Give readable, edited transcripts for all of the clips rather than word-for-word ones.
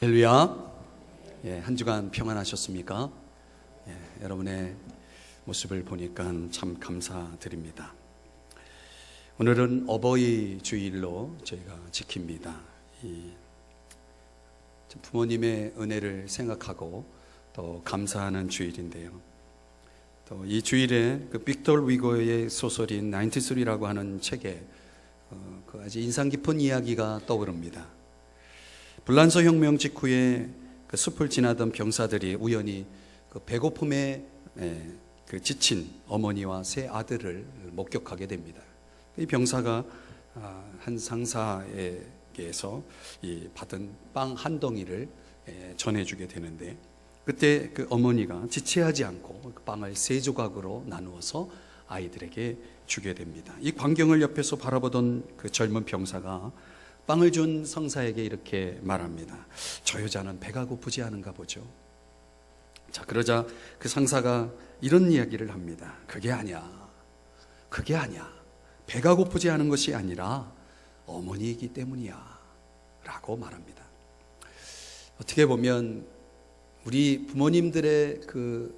할렐루야. 한 주간 평안하셨습니까? 여러분의 모습을 보니까 참 감사드립니다. 오늘은 어버이 주일로 저희가 지킵니다. 부모님의 은혜를 생각하고 또 감사하는 주일인데요. 또 이 주일에 빅터 위고의 소설인 93라고 하는 책에 그 아주 인상 깊은 이야기가 떠오릅니다. 불란서 혁명 직후에 그 숲을 지나던 병사들이 우연히 그 배고픔에 지친 어머니와 세 아들을 목격하게 됩니다. 이 병사가 한 상사에게서 받은 빵 한 덩이를 전해주게 되는데, 그때 그 어머니가 지체하지 않고 그 빵을 세 조각으로 나누어서 아이들에게 주게 됩니다. 이 광경을 옆에서 바라보던 그 젊은 병사가 빵을 준 성사에게 이렇게 말합니다. 저 여자는 배가 고프지 않은가 보죠. 자, 그러자 그 상사가 이런 이야기를 합니다. 그게 아니야. 배가 고프지 않은 것이 아니라 어머니이기 때문이야 라고 말합니다. 어떻게 보면 우리 부모님들의 그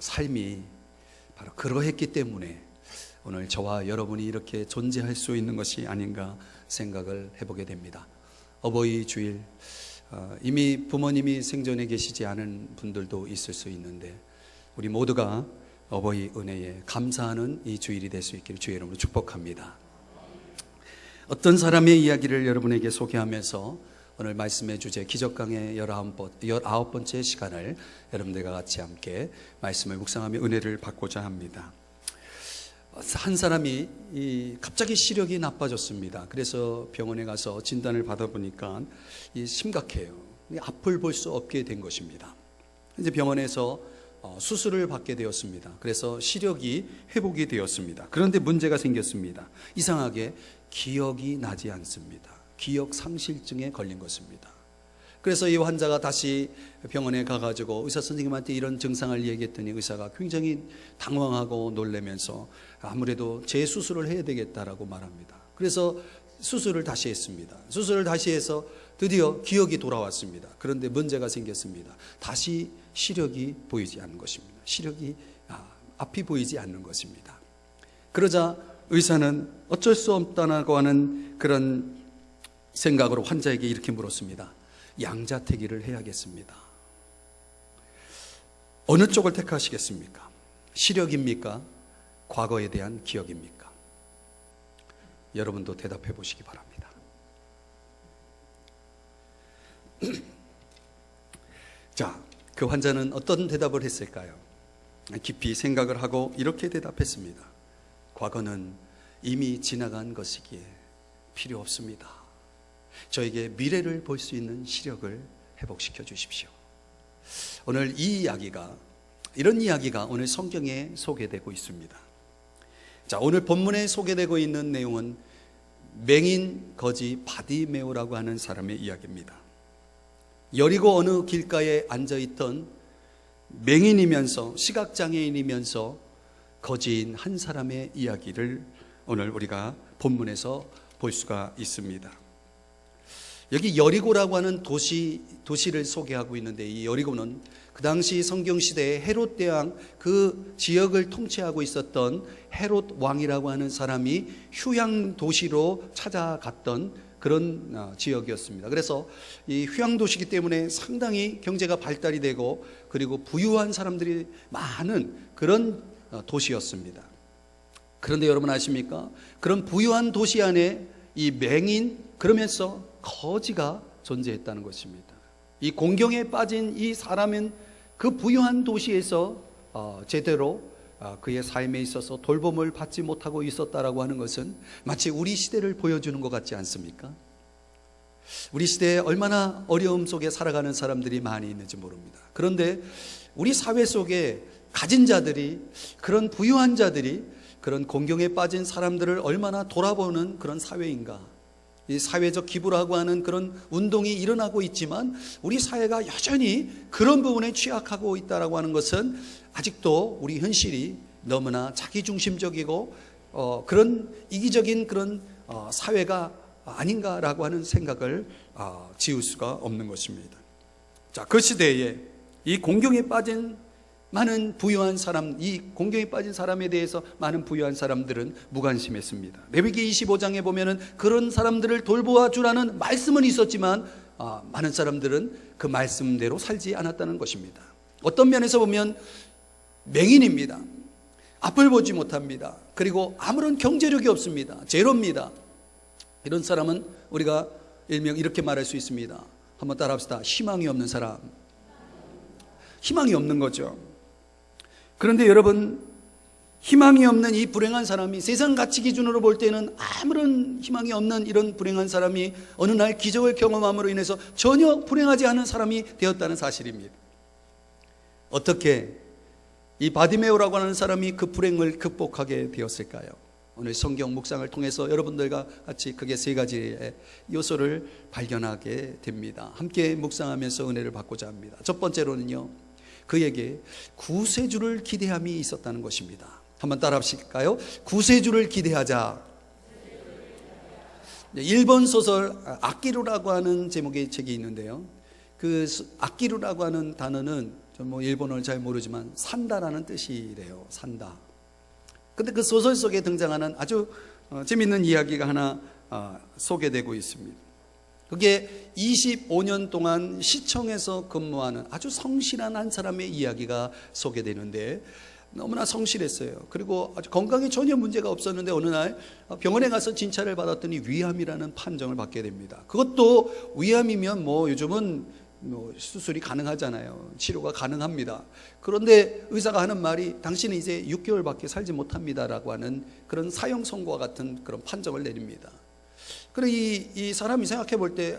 삶이 바로 그러했기 때문에 오늘 저와 여러분이 이렇게 존재할 수 있는 것이 아닌가 생각을 해보게 됩니다. 어버이 주일, 이미 부모님이 생전에 계시지 않은 분들도 있을 수 있는데 우리 모두가 어버이 은혜에 감사하는 이 주일이 될 수 있기를 주의 이름으로 축복합니다. 어떤 사람의 이야기를 여러분에게 소개하면서 오늘 말씀의 주제 기적강의 19번째 시간을 여러분들과 같이 함께 말씀을 묵상하며 은혜를 받고자 합니다. 한 사람이 갑자기 시력이 나빠졌습니다. 그래서 병원에 가서 진단을 받아보니까 심각해요. 앞을 볼 수 없게 된 것입니다. 이제 병원에서 수술을 받게 되었습니다. 그래서 시력이 회복이 되었습니다. 그런데 문제가 생겼습니다. 이상하게 기억이 나지 않습니다. 기억 상실증에 걸린 것입니다. 그래서 이 환자가 다시 병원에 가가지고 의사 선생님한테 이런 증상을 얘기했더니 의사가 굉장히 당황하고 놀라면서 아무래도 재수술을 해야 되겠다라고 말합니다. 그래서 수술을 다시 했습니다. 수술을 다시 해서 드디어 기억이 돌아왔습니다. 그런데 문제가 생겼습니다. 다시 시력이 보이지 않는 것입니다. 시력이 앞이 보이지 않는 것입니다. 그러자 의사는 어쩔 수 없다고 하는 그런 생각으로 환자에게 이렇게 물었습니다. 양자택일을 해야겠습니다. 어느 쪽을 택하시겠습니까? 시력입니까? 과거에 대한 기억입니까? 여러분도 대답해 보시기 바랍니다. 자, 그 환자는 어떤 대답을 했을까요? 깊이 생각을 하고 이렇게 대답했습니다. 과거는 이미 지나간 것이기에 필요 없습니다. 저에게 미래를 볼 수 있는 시력을 회복시켜 주십시오. 오늘 이런 이야기가 오늘 성경에 소개되고 있습니다. 자, 오늘 본문에 소개되고 있는 내용은 맹인 거지 바디메오라고 하는 사람의 이야기입니다. 여리고 어느 길가에 앉아있던 맹인이면서 시각장애인이면서 거지인 한 사람의 이야기를 오늘 우리가 본문에서 볼 수가 있습니다. 여기 여리고라고 하는 도시를 소개하고 있는데, 이 여리고는 그 당시 성경시대에 헤롯 대왕 그 지역을 통치하고 있었던 헤롯 왕이라고 하는 사람이 휴양 도시로 찾아갔던 그런 지역이었습니다. 그래서 이 휴양 도시이기 때문에 상당히 경제가 발달이 되고 그리고 부유한 사람들이 많은 그런 도시였습니다. 그런데 여러분 아십니까? 그런 부유한 도시 안에 이 맹인, 그러면서 거지가 존재했다는 것입니다. 이 공경에 빠진 이 사람은 그 부유한 도시에서 제대로 그의 삶에 있어서 돌봄을 받지 못하고 있었다라고 하는 것은 마치 우리 시대를 보여주는 것 같지 않습니까? 우리 시대에 얼마나 어려움 속에 살아가는 사람들이 많이 있는지 모릅니다. 그런데 우리 사회 속에 가진 자들이, 그런 부유한 자들이 그런 공경에 빠진 사람들을 얼마나 돌아보는 그런 사회인가? 이 사회적 기부라고 하는 그런 운동이 일어나고 있지만 우리 사회가 여전히 그런 부분에 취약하고 있다라고 하는 것은 아직도 우리 현실이 너무나 자기중심적이고 그런 이기적인 그런 사회가 아닌가라고 하는 생각을 지울 수가 없는 것입니다. 자, 그 시대에 이 공경에 빠진 많은 부유한 사람, 이 공경에 빠진 사람에 대해서 많은 부유한 사람들은 무관심했습니다. 레위기 25장에 보면은 그런 사람들을 돌보아 주라는 말씀은 있었지만 많은 사람들은 그 말씀대로 살지 않았다는 것입니다. 어떤 면에서 보면 맹인입니다. 앞을 보지 못합니다. 그리고 아무런 경제력이 없습니다. 제로입니다. 이런 사람은 우리가 일명 이렇게 말할 수 있습니다. 한번 따라합시다. 희망이 없는 사람. 희망이 없는 거죠. 그런데 여러분, 희망이 없는 이 불행한 사람이 세상 가치 기준으로 볼 때는 아무런 희망이 없는 이런 불행한 사람이 어느 날 기적을 경험함으로 인해서 전혀 불행하지 않은 사람이 되었다는 사실입니다. 어떻게 이 바디메오라고 하는 사람이 그 불행을 극복하게 되었을까요? 오늘 성경 묵상을 통해서 여러분들과 같이 크게 세 가지의 요소를 발견하게 됩니다. 함께 묵상하면서 은혜를 받고자 합니다. 첫 번째로는요, 그에게 구세주를 기대함이 있었다는 것입니다. 한번 따라 하실까요? 구세주를 기대하자. 일본 소설 아끼루라고 하는 제목의 책이 있는데요, 그 아끼루라고 하는 단어는 뭐 일본어를 잘 모르지만 산다라는 뜻이래요. 산다. 근데 그 소설 속에 등장하는 아주 재밌는 이야기가 하나 소개되고 있습니다. 그게 25년 동안 시청에서 근무하는 아주 성실한 한 사람의 이야기가 소개되는데, 너무나 성실했어요. 그리고 아주 건강에 전혀 문제가 없었는데 어느 날 병원에 가서 진찰을 받았더니 위암이라는 판정을 받게 됩니다. 그것도 위암이면 뭐 요즘은 수술이 가능하잖아요. 치료가 가능합니다. 그런데 의사가 하는 말이 당신은 이제 6개월밖에 살지 못합니다라고 하는 그런 사형 선고와 같은 그런 판정을 내립니다. 그래 이 사람이 생각해 볼 때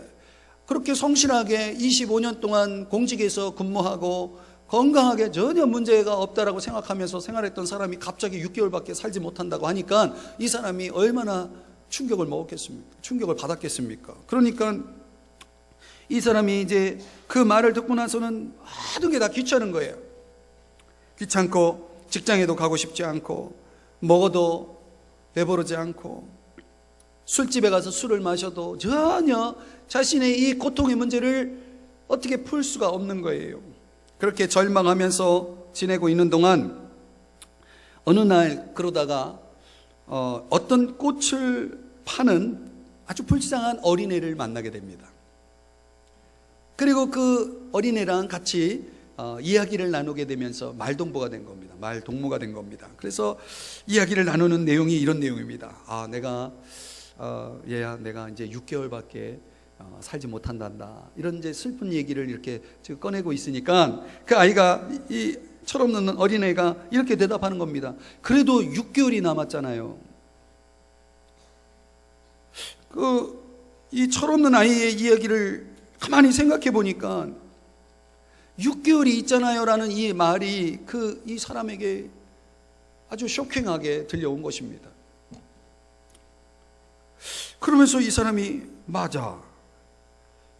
그렇게 성실하게 25년 동안 공직에서 근무하고 건강하게 전혀 문제가 없다라고 생각하면서 생활했던 사람이 갑자기 6개월밖에 살지 못한다고 하니까 이 사람이 얼마나 충격을 먹었겠습니까? 충격을 받았겠습니까? 그러니까 이 사람이 이제 그 말을 듣고 나서는 모든 게 다 귀찮은 거예요. 귀찮고 직장에도 가고 싶지 않고 먹어도 배부르지 않고 술집에 가서 술을 마셔도 전혀 자신의 이 고통의 문제를 어떻게 풀 수가 없는 거예요. 그렇게 절망하면서 지내고 있는 동안 어느 날 그러다가 어떤 꽃을 파는 아주 불쌍한 어린애를 만나게 됩니다. 그리고 그 어린애랑 같이 이야기를 나누게 되면서 말동무가 된 겁니다. 말동무가 된 겁니다. 그래서 이야기를 나누는 내용이 이런 내용입니다. 얘야, 내가 이제 6개월밖에 살지 못한단다. 이런 이제 슬픈 얘기를 이렇게 지금 꺼내고 있으니까 그 아이가, 이 철없는 어린애가 이렇게 대답하는 겁니다. 그래도 6개월이 남았잖아요. 이 철없는 아이의 이야기를 가만히 생각해 보니까 6개월이 있잖아요 라는 이 말이 이 사람에게 아주 쇼킹하게 들려온 것입니다. 그러면서 이 사람이 맞아,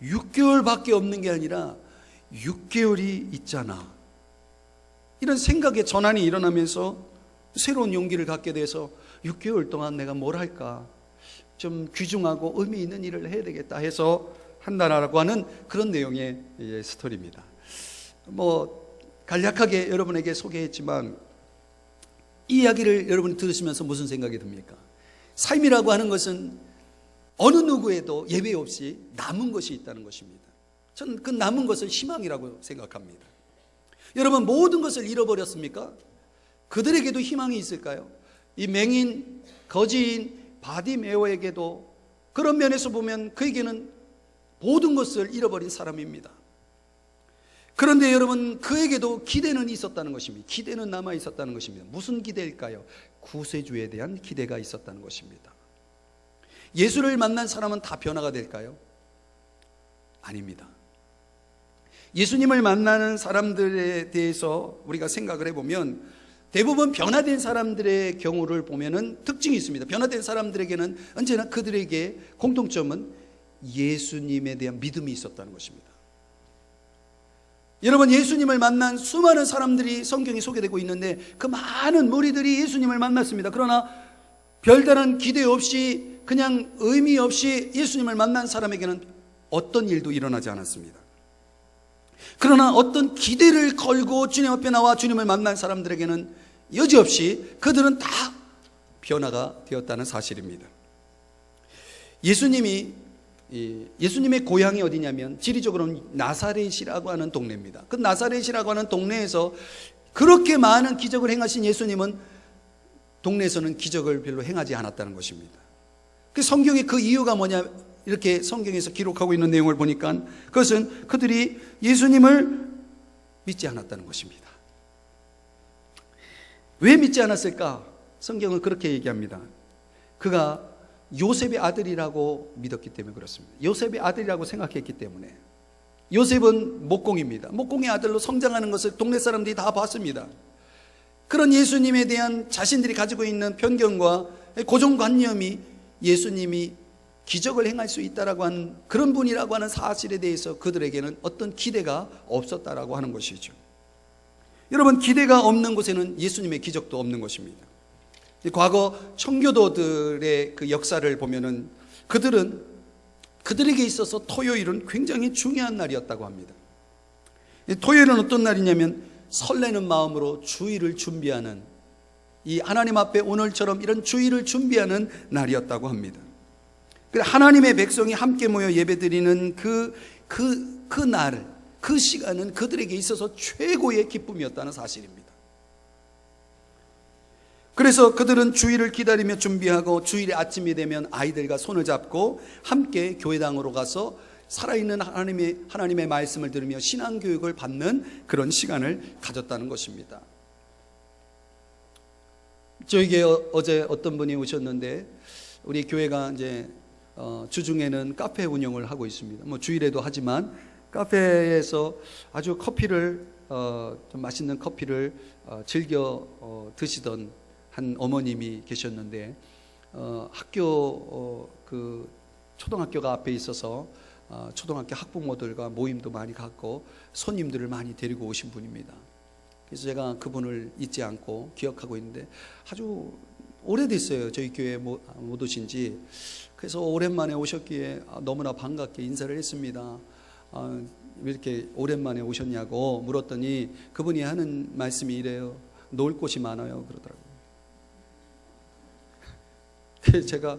6개월밖에 없는 게 아니라 6개월이 있잖아, 이런 생각의 전환이 일어나면서 새로운 용기를 갖게 돼서 6개월 동안 내가 뭘 할까, 좀 귀중하고 의미 있는 일을 해야 되겠다 해서 한다라고 하는 그런 내용의 스토리입니다. 뭐 간략하게 여러분에게 소개했지만 이 이야기를 여러분이 들으시면서 무슨 생각이 듭니까? 삶이라고 하는 것은 어느 누구에도 예외 없이 남은 것이 있다는 것입니다. 저는 그 남은 것을 희망이라고 생각합니다. 여러분, 모든 것을 잃어버렸습니까? 그들에게도 희망이 있을까요? 이 맹인, 거지인 바디메오에게도 그런 면에서 보면 그에게는 모든 것을 잃어버린 사람입니다. 그런데 여러분, 그에게도 기대는 있었다는 것입니다. 기대는 남아 있었다는 것입니다. 무슨 기대일까요? 구세주에 대한 기대가 있었다는 것입니다. 예수를 만난 사람은 다 변화가 될까요? 아닙니다. 예수님을 만나는 사람들에 대해서 우리가 생각을 해보면 대부분 변화된 사람들의 경우를 보면은 특징이 있습니다. 변화된 사람들에게는 언제나 그들에게 공통점은 예수님에 대한 믿음이 있었다는 것입니다. 여러분, 예수님을 만난 수많은 사람들이 성경에 소개되고 있는데 그 많은 무리들이 예수님을 만났습니다. 그러나 별다른 기대 없이 그냥 의미 없이 예수님을 만난 사람에게는 어떤 일도 일어나지 않았습니다. 그러나 어떤 기대를 걸고 주님 앞에 나와 주님을 만난 사람들에게는 여지없이 그들은 다 변화가 되었다는 사실입니다. 예수님의 고향이 어디냐면 지리적으로는 나사렛이라고 하는 동네입니다. 그 나사렛이라고 하는 동네에서 그렇게 많은 기적을 행하신 예수님은 동네에서는 기적을 별로 행하지 않았다는 것입니다. 그 성경의 그 이유가 뭐냐, 이렇게 성경에서 기록하고 있는 내용을 보니까 그것은 그들이 예수님을 믿지 않았다는 것입니다. 왜 믿지 않았을까? 성경은 그렇게 얘기합니다. 그가 요셉의 아들이라고 믿었기 때문에 그렇습니다. 요셉의 아들이라고 생각했기 때문에. 요셉은 목공입니다. 목공의 아들로 성장하는 것을 동네 사람들이 다 봤습니다. 그런 예수님에 대한 자신들이 가지고 있는 편견과 고정관념이 예수님이 기적을 행할 수 있다라고 하는 그런 분이라고 하는 사실에 대해서 그들에게는 어떤 기대가 없었다라고 하는 것이죠. 여러분, 기대가 없는 곳에는 예수님의 기적도 없는 것입니다. 과거 청교도들의 그 역사를 보면은 그들에게 있어서 토요일은 굉장히 중요한 날이었다고 합니다. 토요일은 어떤 날이냐면 설레는 마음으로 주일을 준비하는, 이 하나님 앞에 오늘처럼 이런 주일을 준비하는 날이었다고 합니다. 하나님의 백성이 함께 모여 예배드리는 그 날, 그 시간은 그들에게 있어서 최고의 기쁨이었다는 사실입니다. 그래서 그들은 주일을 기다리며 준비하고 주일의 아침이 되면 아이들과 손을 잡고 함께 교회당으로 가서 살아있는 하나님의 말씀을 들으며 신앙교육을 받는 그런 시간을 가졌다는 것입니다. 저에게 어제 어떤 분이 오셨는데, 우리 교회가 이제 주중에는 카페 운영을 하고 있습니다. 뭐 주일에도 하지만 카페에서 아주 커피를 좀 맛있는 커피를 즐겨 드시던 한 어머님이 계셨는데, 그 초등학교가 앞에 있어서 초등학교 학부모들과 모임도 많이 갖고 손님들을 많이 데리고 오신 분입니다. 그래서 제가 그분을 잊지 않고 기억하고 있는데, 아주 오래됐어요, 저희 교회에 못 오신 지. 그래서 오랜만에 오셨기에 너무나 반갑게 인사를 했습니다. 왜 이렇게 오랜만에 오셨냐고 물었더니 그분이 하는 말씀이 이래요. 놀 곳이 많아요, 그러더라고요. 그래서 제가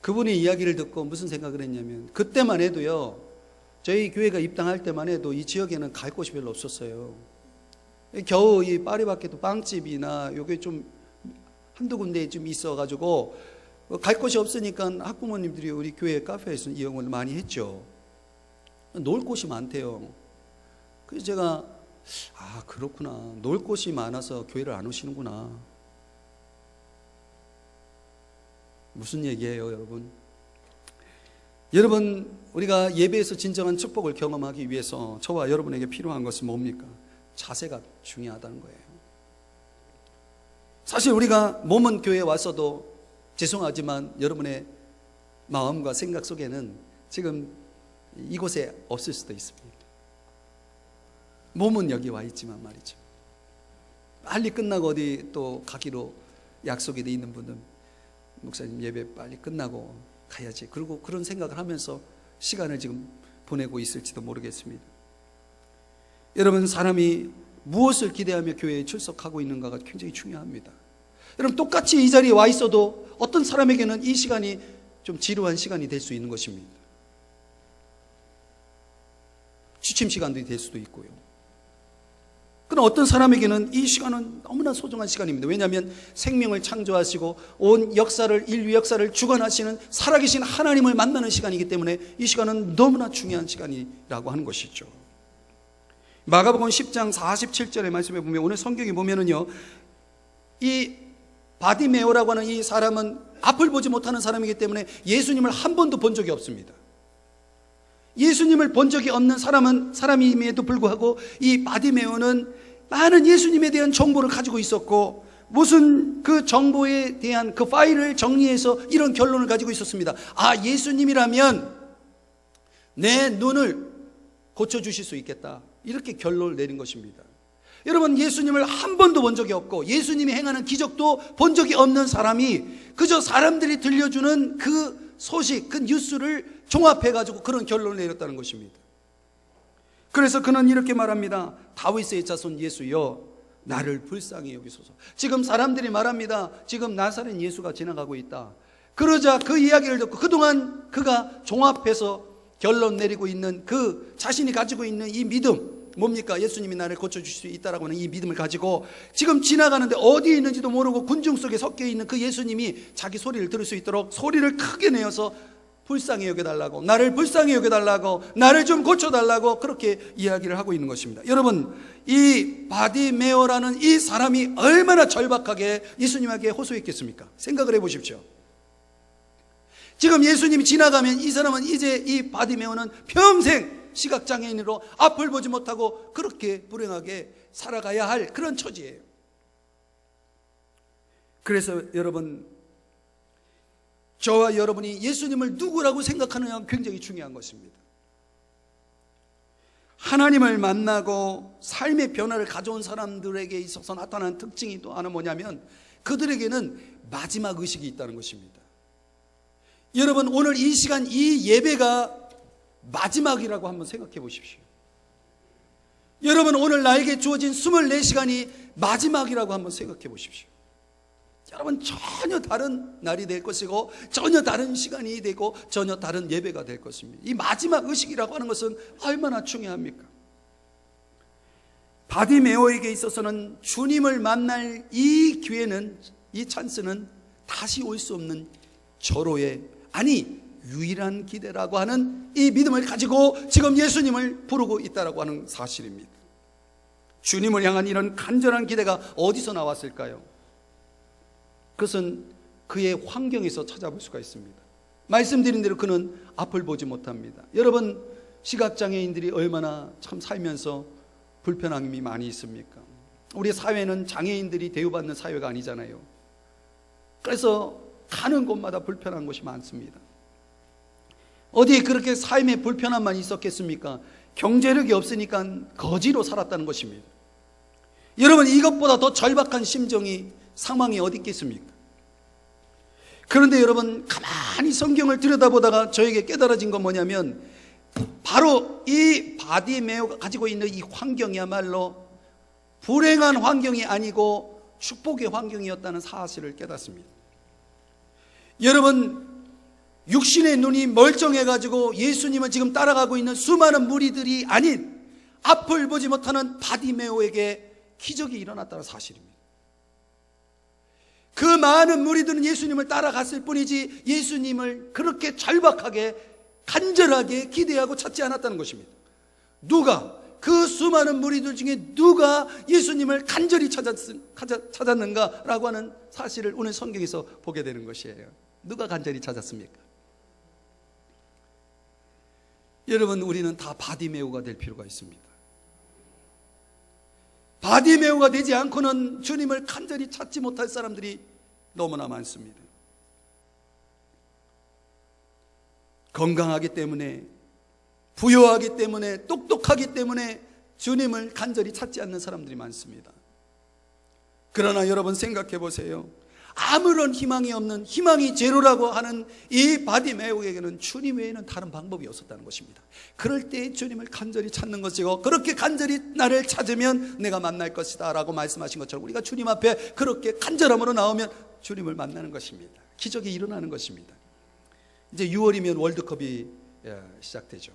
그분의 이야기를 듣고 무슨 생각을 했냐면, 그때만 해도요, 저희 교회가 입당할 때만 해도 이 지역에는 갈 곳이 별로 없었어요. 겨우 이 파리밖에도 빵집이나 요게 좀 한두 군데 좀 있어가지고 갈 곳이 없으니까 학부모님들이 우리 교회 카페에서 이용을 많이 했죠. 놀 곳이 많대요. 그래서 제가 그렇구나, 놀 곳이 많아서 교회를 안 오시는구나. 무슨 얘기예요, 여러분? 여러분, 우리가 예배에서 진정한 축복을 경험하기 위해서 저와 여러분에게 필요한 것은 뭡니까? 자세가 중요하다는 거예요. 사실 우리가 몸은 교회에 왔어도 죄송하지만 여러분의 마음과 생각 속에는 지금 이곳에 없을 수도 있습니다. 몸은 여기 와 있지만 말이죠. 빨리 끝나고 어디 또 가기로 약속이 돼 있는 분은 목사님 예배 빨리 끝나고 가야지, 그리고 그런 생각을 하면서 시간을 지금 보내고 있을지도 모르겠습니다. 여러분, 사람이 무엇을 기대하며 교회에 출석하고 있는가가 굉장히 중요합니다. 여러분, 똑같이 이 자리에 와 있어도 어떤 사람에게는 이 시간이 좀 지루한 시간이 될 수 있는 것입니다. 취침 시간도 될 수도 있고요. 그러나 어떤 사람에게는 이 시간은 너무나 소중한 시간입니다. 왜냐하면 생명을 창조하시고 온 인류 역사를 주관하시는 살아계신 하나님을 만나는 시간이기 때문에 이 시간은 너무나 중요한 시간이라고 하는 것이죠. 마가복음 10장 47절의 말씀에 보면, 오늘 성경에 보면은요, 이 바디메오라고 하는 이 사람은 앞을 보지 못하는 사람이기 때문에 예수님을 한 번도 본 적이 없습니다. 예수님을 본 적이 없는 사람임에도 불구하고 이 바디메오는 많은 예수님에 대한 정보를 가지고 있었고, 무슨 그 정보에 대한 그 파일을 정리해서 이런 결론을 가지고 있었습니다. 예수님이라면 내 눈을 고쳐주실 수 있겠다, 이렇게 결론을 내린 것입니다. 여러분, 예수님을 한 번도 본 적이 없고 예수님이 행하는 기적도 본 적이 없는 사람이 그저 사람들이 들려주는 그 소식, 그 뉴스를 종합해가지고 그런 결론을 내렸다는 것입니다. 그래서 그는 이렇게 말합니다. 다윗의 자손 예수여, 나를 불쌍히 여기소서. 지금 사람들이 말합니다. 지금 나사렛 예수가 지나가고 있다. 그러자 그 이야기를 듣고 그동안 그가 종합해서 결론 내리고 있는 그 자신이 가지고 있는 이 믿음, 뭡니까? 예수님이 나를 고쳐주실 수 있다라고 하는 이 믿음을 가지고 지금 지나가는데 어디에 있는지도 모르고 군중 속에 섞여 있는 그 예수님이 자기 소리를 들을 수 있도록 소리를 크게 내어서 불쌍히 여겨달라고, 나를 불쌍히 여겨달라고, 나를 좀 고쳐달라고 그렇게 이야기를 하고 있는 것입니다. 여러분, 이 바디메오라는 이 사람이 얼마나 절박하게 예수님에게 호소했겠습니까? 생각을 해보십시오. 지금 예수님이 지나가면 이 사람은 이제 이 바디메오는 평생 시각장애인으로 앞을 보지 못하고 그렇게 불행하게 살아가야 할 그런 처지예요. 그래서 여러분, 저와 여러분이 예수님을 누구라고 생각하느냐가 굉장히 중요한 것입니다. 하나님을 만나고 삶의 변화를 가져온 사람들에게 있어서 나타난 특징이 또 하나 뭐냐면 그들에게는 마지막 의식이 있다는 것입니다. 여러분, 오늘 이 시간 이 예배가 마지막이라고 한번 생각해 보십시오. 여러분, 오늘 나에게 주어진 24시간이 마지막이라고 한번 생각해 보십시오. 여러분, 전혀 다른 날이 될 것이고 전혀 다른 시간이 되고 전혀 다른 예배가 될 것입니다. 이 마지막 의식이라고 하는 것은 얼마나 중요합니까? 바디메오에게 있어서는 주님을 만날 이 기회는, 이 찬스는 다시 올 수 없는 절호의, 아니 유일한 기대라고 하는 이 믿음을 가지고 지금 예수님을 부르고 있다라고 하는 사실입니다. 주님을 향한 이런 간절한 기대가 어디서 나왔을까요? 그것은 그의 환경에서 찾아볼 수가 있습니다. 말씀드린 대로 그는 앞을 보지 못합니다. 여러분, 시각장애인들이 얼마나 참 살면서 불편함이 많이 있습니까? 우리 사회는 장애인들이 대우받는 사회가 아니잖아요. 그래서 가는 곳마다 불편한 곳이 많습니다. 어디에 그렇게 삶의 불편함만 있었겠습니까? 경제력이 없으니까 거지로 살았다는 것입니다. 여러분, 이것보다 더 절박한 심정이, 상황이 어디 있겠습니까? 그런데 여러분, 가만히 성경을 들여다보다가 저에게 깨달아진 건 뭐냐면 바로 이 바디메오가 가지고 있는 이 환경이야말로 불행한 환경이 아니고 축복의 환경이었다는 사실을 깨닫습니다. 여러분, 육신의 눈이 멀쩡해가지고 예수님을 지금 따라가고 있는 수많은 무리들이 아닌 앞을 보지 못하는 바디메오에게 기적이 일어났다는 사실입니다. 그 많은 무리들은 예수님을 따라갔을 뿐이지 예수님을 그렇게 절박하게 간절하게 기대하고 찾지 않았다는 것입니다. 누가, 그 수많은 무리들 중에 누가 예수님을 간절히 찾았는가라고 하는 사실을 오늘 성경에서 보게 되는 것이에요. 누가 간절히 찾았습니까? 여러분, 우리는 다 바디메오가 될 필요가 있습니다. 바디메오가 되지 않고는 주님을 간절히 찾지 못할 사람들이 너무나 많습니다. 건강하기 때문에, 부유하기 때문에, 똑똑하기 때문에 주님을 간절히 찾지 않는 사람들이 많습니다. 그러나 여러분, 생각해 보세요. 아무런 희망이 없는, 희망이 제로라고 하는 이 바디메오에게는 주님 외에는 다른 방법이 없었다는 것입니다. 그럴 때 주님을 간절히 찾는 것이고, 그렇게 간절히 나를 찾으면 내가 만날 것이다 라고 말씀하신 것처럼 우리가 주님 앞에 그렇게 간절함으로 나오면 주님을 만나는 것입니다. 기적이 일어나는 것입니다. 이제 6월이면 월드컵이 시작되죠.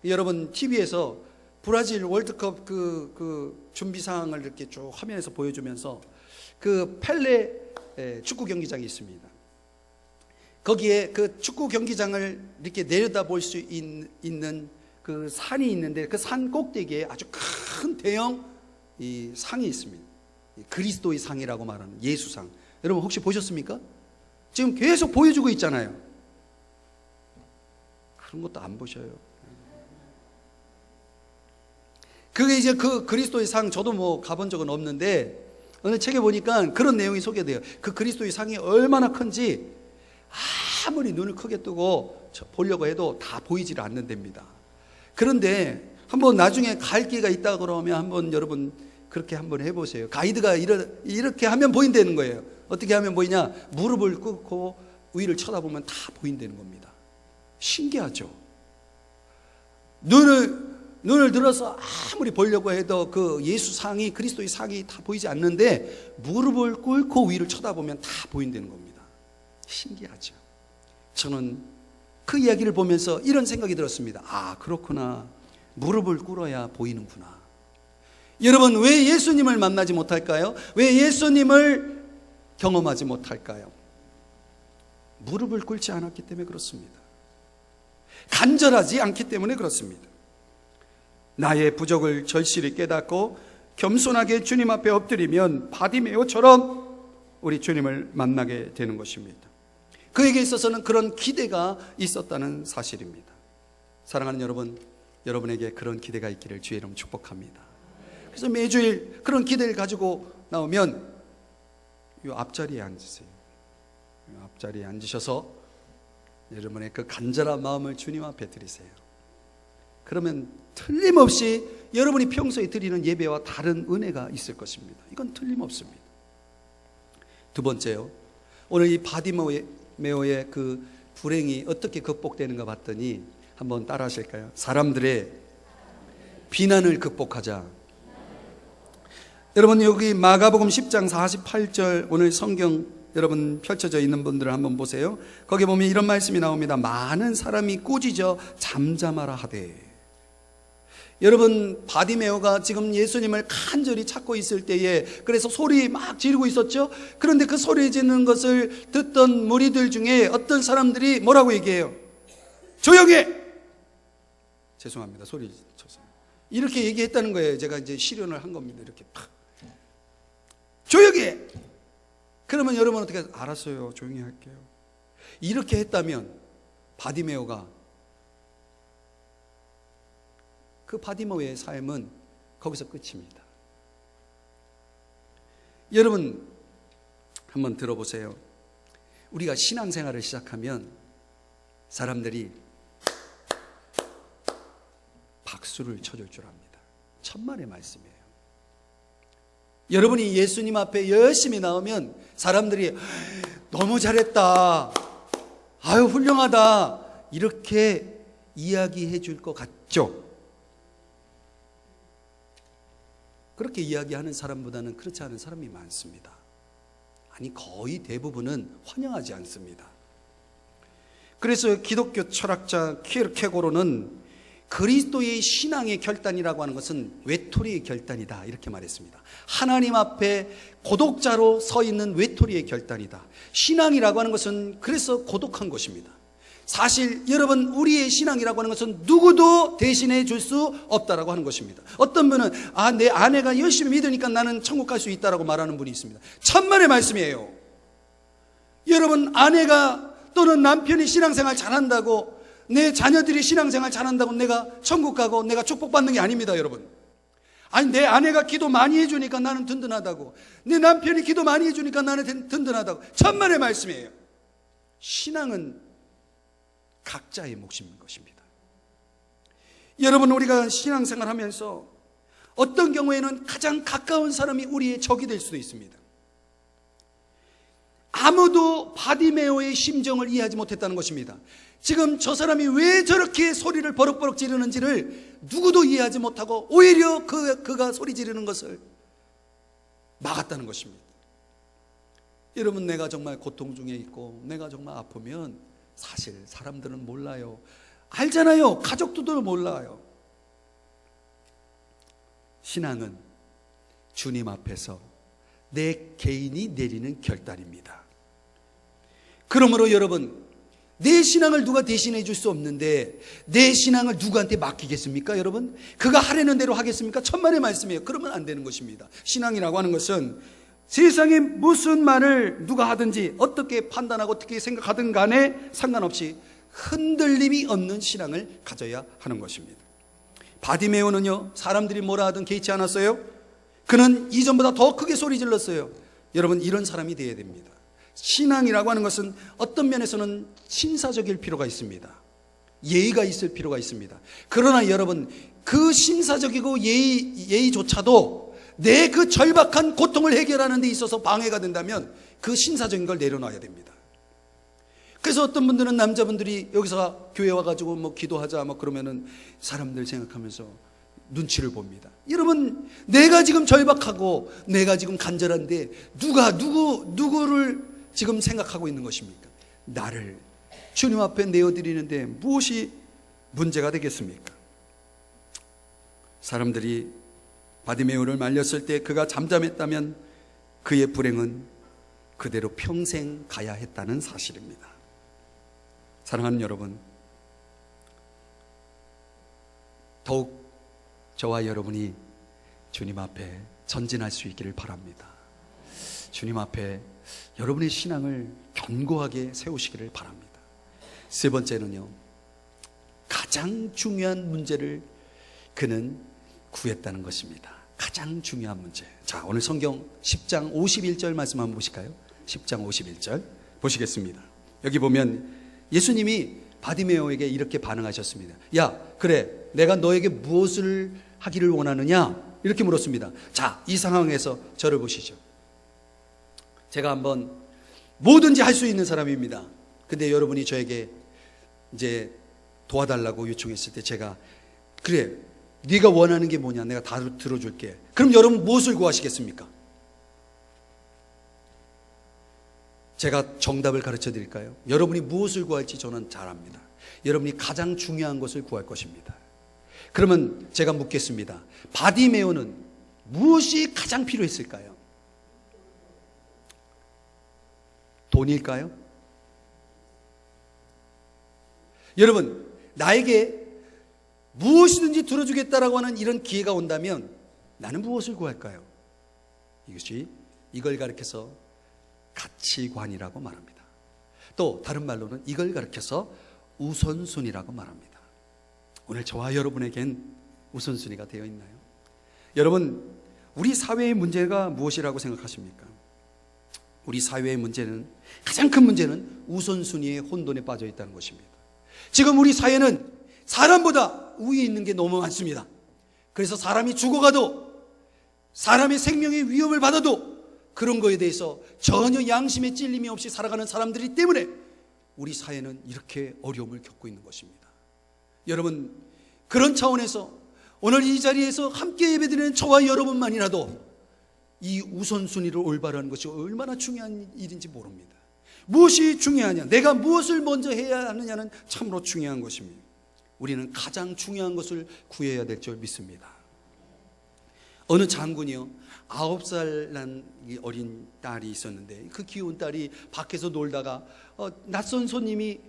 여러분, TV에서 브라질 월드컵 그 준비 상황을 이렇게 쭉 화면에서 보여주면서 그 펠레 축구 경기장이 있습니다. 거기에 그 축구 경기장을 이렇게 내려다볼 수 있는 그 산이 있는데 그 산 꼭대기에 아주 큰 대형 이 상이 있습니다. 그리스도의 상이라고 말하는 예수상. 여러분, 혹시 보셨습니까? 지금 계속 보여주고 있잖아요. 그런 것도 안 보셔요. 그게 이제 그 그리스도의 상, 저도 뭐 가본 적은 없는데 어느 책에 보니까 그런 내용이 소개돼요. 그 그리스도의 상이 얼마나 큰지 아무리 눈을 크게 뜨고 보려고 해도 다 보이질 않는답니다. 그런데 한번 나중에 갈 기회가 있다 그러면 한번 여러분 그렇게 한번 해보세요. 가이드가 이렇게 하면 보인다는 거예요. 어떻게 하면 보이냐? 무릎을 꿇고 위를 쳐다보면 다 보인다는 겁니다. 신기하죠? 눈을 들어서 아무리 보려고 해도 그 예수 상이, 그리스도의 상이 다 보이지 않는데 무릎을 꿇고 위를 쳐다보면 다 보인다는 겁니다. 신기하죠? 저는 그 이야기를 보면서 이런 생각이 들었습니다. 아, 그렇구나. 무릎을 꿇어야 보이는구나. 여러분, 왜 예수님을 만나지 못할까요? 왜 예수님을 경험하지 못할까요? 무릎을 꿇지 않았기 때문에 그렇습니다. 간절하지 않기 때문에 그렇습니다. 나의 부족을 절실히 깨닫고 겸손하게 주님 앞에 엎드리면 바디메오처럼 우리 주님을 만나게 되는 것입니다. 그에게 있어서는 그런 기대가 있었다는 사실입니다. 사랑하는 여러분, 여러분에게 그런 기대가 있기를 주의 이름 축복합니다. 그래서 매주일 그런 기대를 가지고 나오면 이 앞자리에 앉으세요. 이 앞자리에 앉으셔서 여러분의 그 간절한 마음을 주님 앞에 드리세요. 그러면 틀림없이 여러분이 평소에 드리는 예배와 다른 은혜가 있을 것입니다. 이건 틀림없습니다. 두 번째요, 오늘 이 바디메오의 그 불행이 어떻게 극복되는가 봤더니 한번 따라 하실까요? 사람들의 비난을 극복하자. 여러분, 여기 마가복음 10장 48절 오늘 성경 여러분 펼쳐져 있는 분들을 한번 보세요. 거기 보면 이런 말씀이 나옵니다. 많은 사람이 꾸짖어 잠잠하라 하되. 여러분, 바디메오가 지금 예수님을 간절히 찾고 있을 때에 그래서 소리 막 지르고 있었죠. 그런데 그 소리 지르는 것을 듣던 무리들 중에 어떤 사람들이 뭐라고 얘기해요? 조용해! 죄송합니다. 소리 쳐서. 이렇게 얘기했다는 거예요. 제가 이제 실현을 한 겁니다. 이렇게 팍. 조용히 해! 그러면 여러분 어떻게 해요? 알았어요. 조용히 할게요. 이렇게 했다면 바디메오가 그 바디메오의 삶은 거기서 끝입니다. 여러분 한번 들어보세요. 우리가 신앙생활을 시작하면 사람들이 박수를 쳐줄 줄 압니다. 천만의 말씀이에요. 여러분이 예수님 앞에 열심히 나오면 사람들이 너무 잘했다, 아유 훌륭하다, 이렇게 이야기해 줄 것 같죠? 그렇게 이야기하는 사람보다는 그렇지 않은 사람이 많습니다. 아니, 거의 대부분은 환영하지 않습니다. 그래서 기독교 철학자 키르케고르는 그리스도의 신앙의 결단이라고 하는 것은 외톨이의 결단이다, 이렇게 말했습니다. 하나님 앞에 고독자로 서 있는 외톨이의 결단이다. 신앙이라고 하는 것은 그래서 고독한 것입니다. 사실 여러분, 우리의 신앙이라고 하는 것은 누구도 대신해 줄 수 없다라고 하는 것입니다. 어떤 분은 내 아내가 열심히 믿으니까 나는 천국 갈 수 있다라고 말하는 분이 있습니다. 천만의 말씀이에요. 여러분, 아내가 또는 남편이 신앙생활 잘한다고, 내 자녀들이 신앙생활 잘한다고 내가 천국 가고 내가 축복받는 게 아닙니다, 여러분. 아니, 내 아내가 기도 많이 해주니까 나는 든든하다고, 내 남편이 기도 많이 해주니까 나는 든든하다고. 천만의 말씀이에요. 신앙은 각자의 몫인 것입니다. 여러분, 우리가 신앙생활 하면서 어떤 경우에는 가장 가까운 사람이 우리의 적이 될 수도 있습니다. 아무도 바디메오의 심정을 이해하지 못했다는 것입니다. 지금 저 사람이 왜 저렇게 소리를 버럭버럭 지르는지를 누구도 이해하지 못하고 오히려 그가 소리 지르는 것을 막았다는 것입니다. 여러분, 내가 정말 고통 중에 있고 내가 정말 아프면 사실 사람들은 몰라요. 알잖아요. 가족들도 몰라요. 신앙은 주님 앞에서 내 개인이 내리는 결단입니다. 그러므로 여러분, 내 신앙을 누가 대신해 줄 수 없는데 내 신앙을 누구한테 맡기겠습니까? 여러분, 그가 하려는 대로 하겠습니까? 천만의 말씀이에요. 그러면 안 되는 것입니다. 신앙이라고 하는 것은 세상에 무슨 말을 누가 하든지 어떻게 판단하고 어떻게 생각하든 간에 상관없이 흔들림이 없는 신앙을 가져야 하는 것입니다. 바디메오는요, 사람들이 뭐라 하든 개의치 않았어요. 그는 이전보다 더 크게 소리 질렀어요. 여러분, 이런 사람이 되어야 됩니다. 신앙이라고 하는 것은 어떤 면에서는 신사적일 필요가 있습니다. 예의가 있을 필요가 있습니다. 그러나 여러분, 그 신사적이고 예의조차도 내 그 절박한 고통을 해결하는 데 있어서 방해가 된다면 그 신사적인 걸 내려놔야 됩니다. 그래서 어떤 분들은 남자분들이 여기서 교회 와가지고 뭐 기도하자 뭐 그러면은 사람들 생각하면서 눈치를 봅니다. 여러분, 내가 지금 절박하고 내가 지금 간절한데 누구를 지금 생각하고 있는 것입니까? 나를 주님 앞에 내어드리는데 무엇이 문제가 되겠습니까? 사람들이 바디메오를 말렸을 때 그가 잠잠했다면 그의 불행은 그대로 평생 가야 했다는 사실입니다. 사랑하는 여러분, 더욱 저와 여러분이 주님 앞에 전진할 수 있기를 바랍니다. 주님 앞에 여러분의 신앙을 견고하게 세우시기를 바랍니다. 세 번째는요, 가장 중요한 문제를 그는 구했다는 것입니다. 가장 중요한 문제. 자, 오늘 성경 10장 51절 말씀 한번 보실까요? 10장 51절 보시겠습니다. 여기 보면 예수님이 바디메오에게 이렇게 반응하셨습니다. 야, 그래, 내가 너에게 무엇을 하기를 원하느냐? 이렇게 물었습니다. 자, 이 상황에서 저를 보시죠. 제가 한번 뭐든지 할 수 있는 사람입니다. 근데 여러분이 저에게 이제 도와달라고 요청했을 때 제가, 그래, 네가 원하는 게 뭐냐? 내가 다 들어줄게. 그럼 여러분 무엇을 구하시겠습니까? 제가 정답을 가르쳐 드릴까요? 여러분이 무엇을 구할지 저는 잘 압니다. 여러분이 가장 중요한 것을 구할 것입니다. 그러면 제가 묻겠습니다. 바디메오는 무엇이 가장 필요했을까요? 돈일까요? 여러분, 나에게 무엇이든지 들어주겠다라고 하는 이런 기회가 온다면 나는 무엇을 구할까요? 이걸 가리켜서 가치관이라고 말합니다. 또 다른 말로는 이걸 가리켜서 우선순위라고 말합니다. 오늘 저와 여러분에겐 우선순위가 되어 있나요? 여러분, 우리 사회의 문제가 무엇이라고 생각하십니까? 우리 사회의 문제는, 가장 큰 문제는 우선순위의 혼돈에 빠져 있다는 것입니다. 지금 우리 사회는 사람보다 위에 있는 게 너무 많습니다. 그래서 사람이 죽어가도, 사람의 생명의 위협을 받아도 그런 거에 대해서 전혀 양심의 찔림이 없이 살아가는 사람들이기 때문에 우리 사회는 이렇게 어려움을 겪고 있는 것입니다. 여러분, 그런 차원에서 오늘 이 자리에서 함께 예배드리는 저와 여러분만이라도 이 우선순위를 올바로 하는 것이 얼마나 중요한 일인지 모릅니다. 무엇이 중요하냐, 내가 무엇을 먼저 해야 하느냐는 참으로 중요한 것입니다. 우리는 가장 중요한 것을 구해야 될 줄 믿습니다. 어느 장군이요, 9살 난 어린 딸이 있었는데 그 귀여운 딸이 밖에서 놀다가 낯선 손님이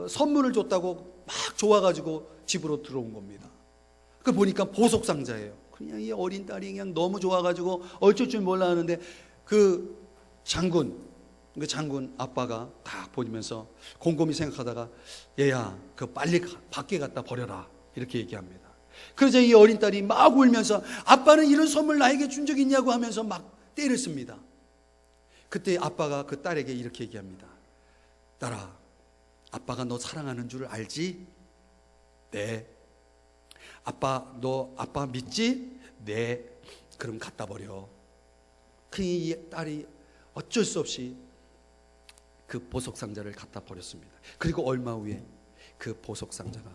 선물을 줬다고 막 좋아가지고 집으로 들어온 겁니다. 그 보니까 보석상자예요. 그냥 이 어린 딸이 그냥 너무 좋아가지고 어쩔 줄 몰라 하는데 그 장군 아빠가 딱 보면서 곰곰이 생각하다가, 얘야, 그 빨리 밖에 갖다 버려라, 이렇게 얘기합니다. 그러자 이 어린 딸이 막 울면서, 아빠는 이런 선물 나에게 준 적 있냐고 하면서 막 때렸습니다. 그때 아빠가 그 딸에게 이렇게 얘기합니다. 딸아, 아빠가 너 사랑하는 줄 알지? 네. 너 아빠 믿지? 네. 그럼 갖다 버려. 이 딸이 어쩔 수 없이 그 보석상자를 갖다 버렸습니다. 그리고 얼마 후에 그 보석상자가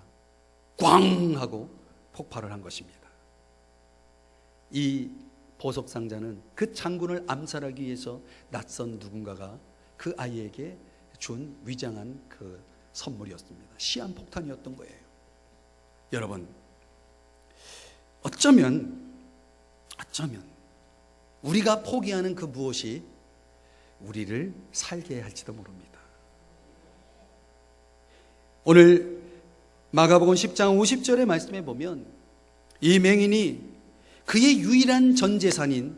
꽝 하고 폭발을 한 것입니다. 이 보석상자는 그 장군을 암살하기 위해서 낯선 누군가가 그 아이에게 준 위장한 그 선물이었습니다. 시한폭탄이었던 거예요. 여러분, 어쩌면 우리가 포기하는 그 무엇이 우리를 살게 할지도 모릅니다. 오늘 마가복음 10장 50절의 말씀에 보면 이 맹인이 그의 유일한 전 재산인,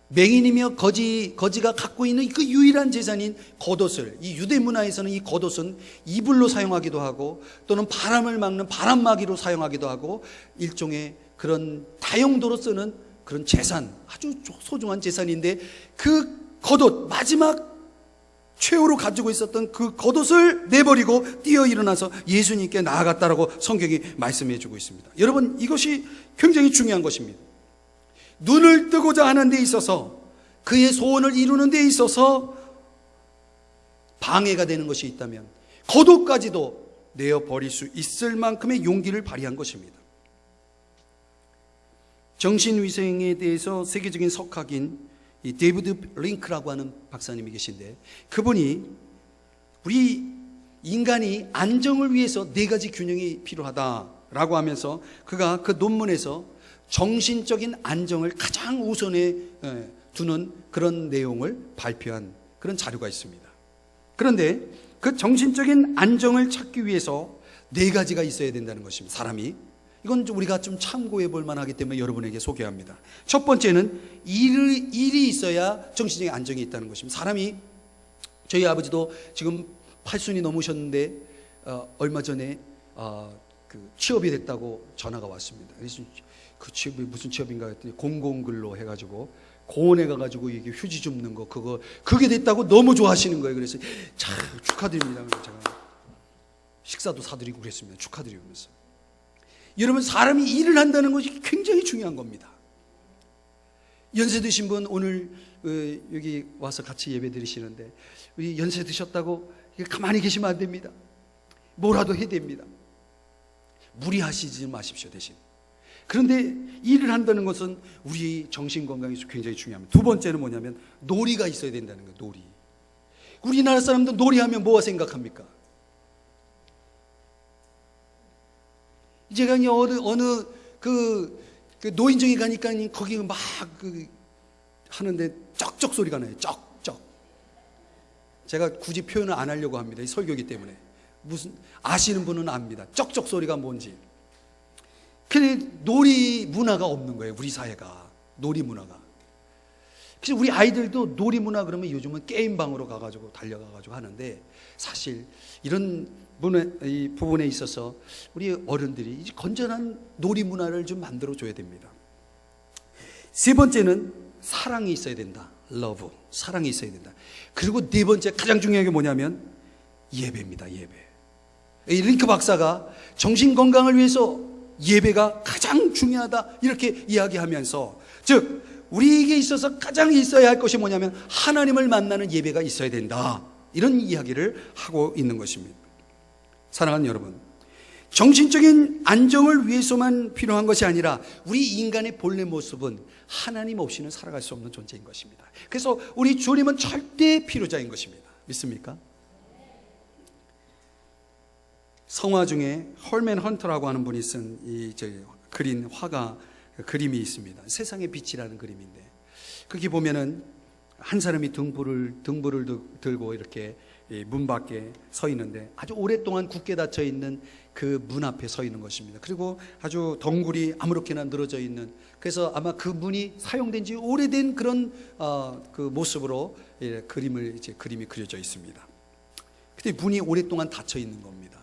맹인이며 거지가 갖고 있는 그 유일한 재산인 겉옷을, 이 유대 문화에서는 이 겉옷은 이불로 사용하기도 하고 또는 바람을 막는 바람막이로 사용하기도 하고 일종의 그런 다용도로 쓰는 그런 재산, 아주 소중한 재산인데 그 겉옷, 마지막 최후로 가지고 있었던 그 겉옷을 내버리고 뛰어 일어나서 예수님께 나아갔다라고 성경이 말씀해 주고 있습니다. 여러분, 이것이 굉장히 중요한 것입니다. 눈을 뜨고자 하는 데 있어서, 그의 소원을 이루는 데 있어서 방해가 되는 것이 있다면 거독까지도 내어버릴 수 있을 만큼의 용기를 발휘한 것입니다. 정신위생에 대해서 세계적인 석학인 이 데이비드 링크라고 하는 박사님이 계신데, 그분이 우리 인간이 안정을 위해서 4가지 균형이 필요하다라고 하면서 그가 그 논문에서 정신적인 안정을 가장 우선에 두는 그런 내용을 발표한 그런 자료가 있습니다. 그런데 그 정신적인 안정을 찾기 위해서 4가지가 있어야 된다는 것입니다. 사람이. 이건 우리가 좀 참고해 볼 만하기 때문에 여러분에게 소개합니다. 첫 번째는 일이 있어야 정신적인 안정이 있다는 것입니다. 사람이, 저희 아버지도 지금 80이 넘으셨는데 얼마 전에 그 취업이 됐다고 전화가 왔습니다. 그래서 그 취업이 무슨 취업인가 했더니 공공근로 해가지고 공원에 가가지고 이게 휴지 줍는 거, 그게 됐다고 너무 좋아하시는 거예요. 그래서 참 축하드립니다. 그래서 제가 식사도 사드리고 그랬습니다. 축하드리면서. 여러분, 사람이 일을 한다는 것이 굉장히 중요한 겁니다. 연세 드신 분 오늘 여기 와서 같이 예배 드리시는데, 우리 연세 드셨다고 가만히 계시면 안 됩니다. 뭐라도 해야 됩니다. 무리하시지 마십시오, 대신. 그런데 일을 한다는 것은 우리 정신 건강에서 굉장히 중요합니다. 두 번째는 뭐냐면 놀이가 있어야 된다는 거예요. 놀이. 우리나라 사람들 놀이하면 뭐가 생각합니까? 제가 어느 그 노인정에 가니까 거기 막 하는데 쩍쩍 소리가 나요. 쩍쩍. 제가 굳이 표현을 안 하려고 합니다. 이 설교이기 때문에. 무슨 아시는 분은 압니다. 쩍쩍 소리가 뭔지. 근데 놀이 문화가 없는 거예요. 우리 사회가. 놀이 문화가. 그래서 우리 아이들도 놀이 문화 그러면 요즘은 게임방으로 가가지고 달려가가지고 하는데, 사실 이런 이 부분에 있어서 우리 어른들이 이제 건전한 놀이 문화를 좀 만들어줘야 됩니다. 세 번째는 사랑이 있어야 된다. 러브. 사랑이 있어야 된다. 그리고 네 번째 가장 중요한 게 뭐냐면 예배입니다. 예배. 이 링크 박사가 정신 건강을 위해서 예배가 가장 중요하다 이렇게 이야기하면서, 즉 우리에게 있어서 가장 있어야 할 것이 뭐냐면 하나님을 만나는 예배가 있어야 된다, 이런 이야기를 하고 있는 것입니다. 사랑하는 여러분, 정신적인 안정을 위해서만 필요한 것이 아니라 우리 인간의 본래 모습은 하나님 없이는 살아갈 수 없는 존재인 것입니다. 그래서 우리 주님은 절대 필요자인 것입니다. 믿습니까? 성화 중에 헐맨 헌터라고 하는 분이 쓴 그린 화가 그림이 있습니다. 세상의 빛이라는 그림인데, 거기 보면은 한 사람이 등불을 들고 이렇게 문 밖에 서 있는데, 아주 오랫동안 굳게 닫혀 있는 그 문 앞에 서 있는 것입니다. 그리고 아주 덩굴이 아무렇게나 늘어져 있는, 그래서 아마 그 문이 사용된 지 오래된 그런 그 모습으로 그림이 그려져 있습니다. 근데 문이 오랫동안 닫혀 있는 겁니다.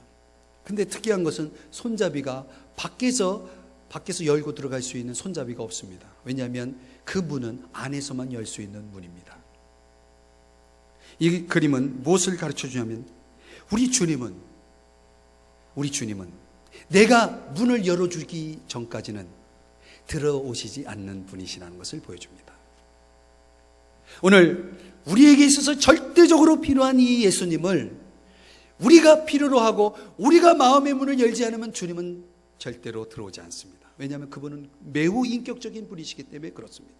근데 특이한 것은 손잡이가 밖에서 열고 들어갈 수 있는 손잡이가 없습니다. 왜냐하면 그 문은 안에서만 열 수 있는 문입니다. 이 그림은 무엇을 가르쳐 주냐면, 우리 주님은 내가 문을 열어주기 전까지는 들어오시지 않는 분이시라는 것을 보여줍니다. 오늘 우리에게 있어서 절대적으로 필요한 이 예수님을 우리가 필요로 하고 우리가 마음의 문을 열지 않으면 주님은 절대로 들어오지 않습니다. 왜냐하면 그분은 매우 인격적인 분이시기 때문에 그렇습니다.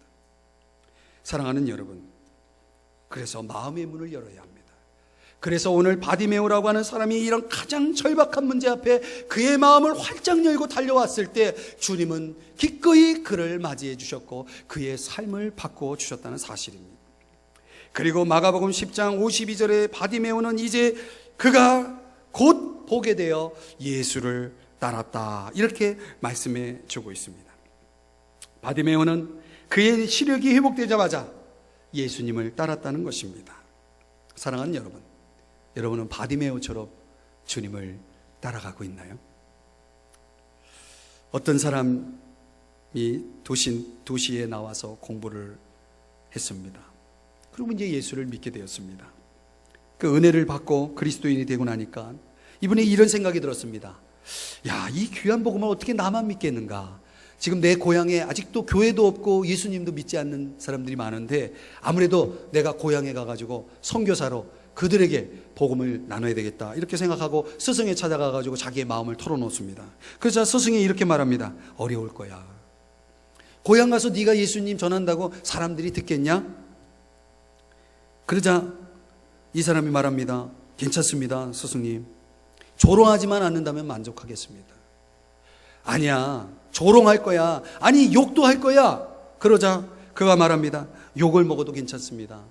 사랑하는 여러분, 그래서 마음의 문을 열어야 합니다. 그래서 오늘 바디메오라고 하는 사람이 이런 가장 절박한 문제 앞에 그의 마음을 활짝 열고 달려왔을 때 주님은 기꺼이 그를 맞이해 주셨고 그의 삶을 바꾸어 주셨다는 사실입니다. 그리고 마가복음 10장 52절에 바디메오는 이제 그가 곧 보게 되어 예수를 따랐다, 이렇게 말씀해 주고 있습니다. 바디메오는 그의 시력이 회복되자마자 예수님을 따랐다는 것입니다. 사랑하는 여러분, 여러분은 바디메오처럼 주님을 따라가고 있나요? 어떤 사람이 도시에 나와서 공부를 했습니다. 그리고 이제 예수를 믿게 되었습니다. 그 은혜를 받고 그리스도인이 되고 나니까 이분이 이런 생각이 들었습니다. 야, 이 귀한 복음을 어떻게 나만 믿겠는가? 지금 내 고향에 아직도 교회도 없고 예수님도 믿지 않는 사람들이 많은데 아무래도 내가 고향에 가가지고 선교사로 그들에게 복음을 나눠야 되겠다 이렇게 생각하고 스승에 찾아가가지고 자기의 마음을 털어놓습니다. 그래서 스승이 이렇게 말합니다. 어려울 거야. 고향 가서 네가 예수님 전한다고 사람들이 듣겠냐? 그러자 이 사람이 말합니다. 괜찮습니다, 스승님. 조롱하지만 않는다면 만족하겠습니다. 아니야, 조롱할 거야. 아니, 욕도 할 거야. 그러자 그가 말합니다. 욕을 먹어도 괜찮습니다.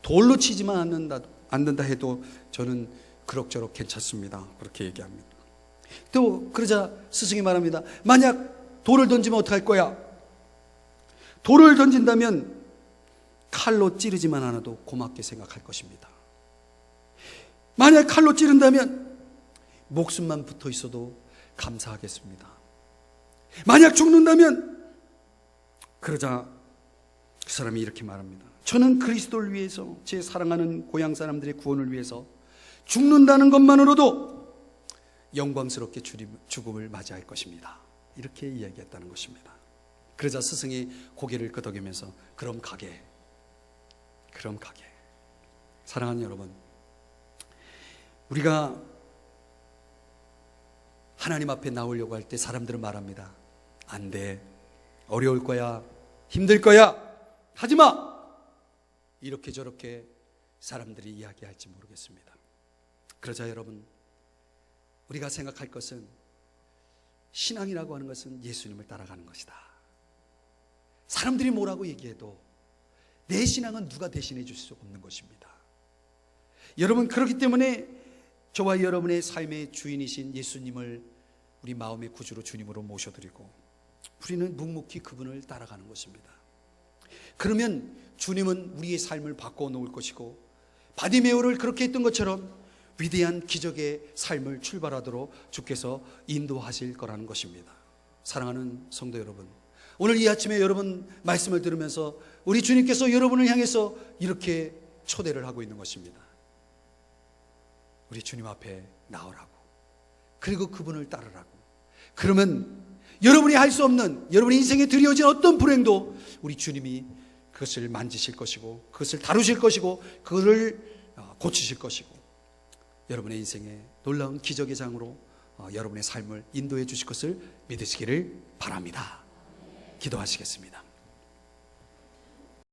돌로 치지만 않는다 해도 저는 그럭저럭 괜찮습니다. 그렇게 얘기합니다. 또 그러자 스승이 말합니다. 만약 돌을 던지면 어떡할 거야? 돌을 던진다면 칼로 찌르지만 않아도 고맙게 생각할 것입니다. 만약 칼로 찌른다면 목숨만 붙어 있어도 감사하겠습니다. 만약 죽는다면, 그러자 그 사람이 이렇게 말합니다. 저는 그리스도를 위해서, 제 사랑하는 고향 사람들의 구원을 위해서 죽는다는 것만으로도 영광스럽게 죽음을 맞이할 것입니다. 이렇게 이야기했다는 것입니다. 그러자 스승이 고개를 끄덕이면서 그럼 가게. 사랑하는 여러분, 우리가 하나님 앞에 나오려고 할 때 사람들은 말합니다. 안 돼. 어려울 거야. 힘들 거야. 하지 마. 이렇게 저렇게 사람들이 이야기할지 모르겠습니다. 그러자 여러분, 우리가 생각할 것은 신앙이라고 하는 것은 예수님을 따라가는 것이다. 사람들이 뭐라고 얘기해도 내 신앙은 누가 대신해 줄 수 없는 것입니다. 여러분, 그렇기 때문에 저와 여러분의 삶의 주인이신 예수님을 우리 마음의 구주로 주님으로 모셔드리고 우리는 묵묵히 그분을 따라가는 것입니다. 그러면 주님은 우리의 삶을 바꿔 놓을 것이고 바디메오를 그렇게 했던 것처럼 위대한 기적의 삶을 출발하도록 주께서 인도하실 거라는 것입니다. 사랑하는 성도 여러분, 오늘 이 아침에 여러분 말씀을 들으면서 우리 주님께서 여러분을 향해서 이렇게 초대를 하고 있는 것입니다. 우리 주님 앞에 나오라고, 그리고 그분을 따르라고. 그러면 여러분이 할 수 없는, 여러분의 인생에 드리워진 어떤 불행도 우리 주님이 그것을 만지실 것이고 그것을 다루실 것이고 그것을 고치실 것이고 여러분의 인생에 놀라운 기적의 장으로 여러분의 삶을 인도해 주실 것을 믿으시기를 바랍니다. 기도하시겠습니다.